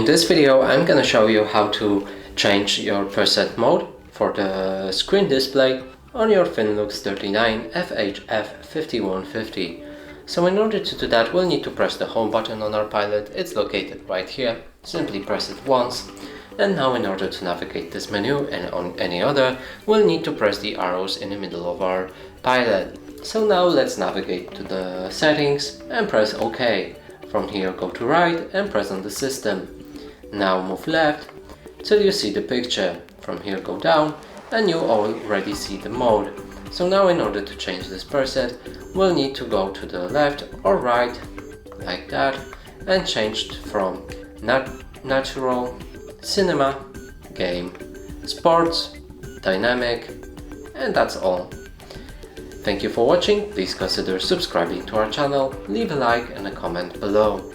In this video I'm gonna show you how to change your preset mode for the screen display on your Finlux 39 FHF 5150. So in order to do that, we'll need to press the home button on our Pilot. It's located right here. Simply press it once. And now in order to navigate this menu and on any other, we'll need to press the arrows in the middle of our Pilot. So now let's navigate to the settings and press OK. From here go to right and press on the system. Now move left till you see the picture. From here go down and you already see the mode. So now in order to change this preset, we'll need to go to the left or right like that and change from natural, cinema, game, sports, dynamic, and that's all. Thank you for watching. Please consider subscribing to our channel, leave a like and a comment below.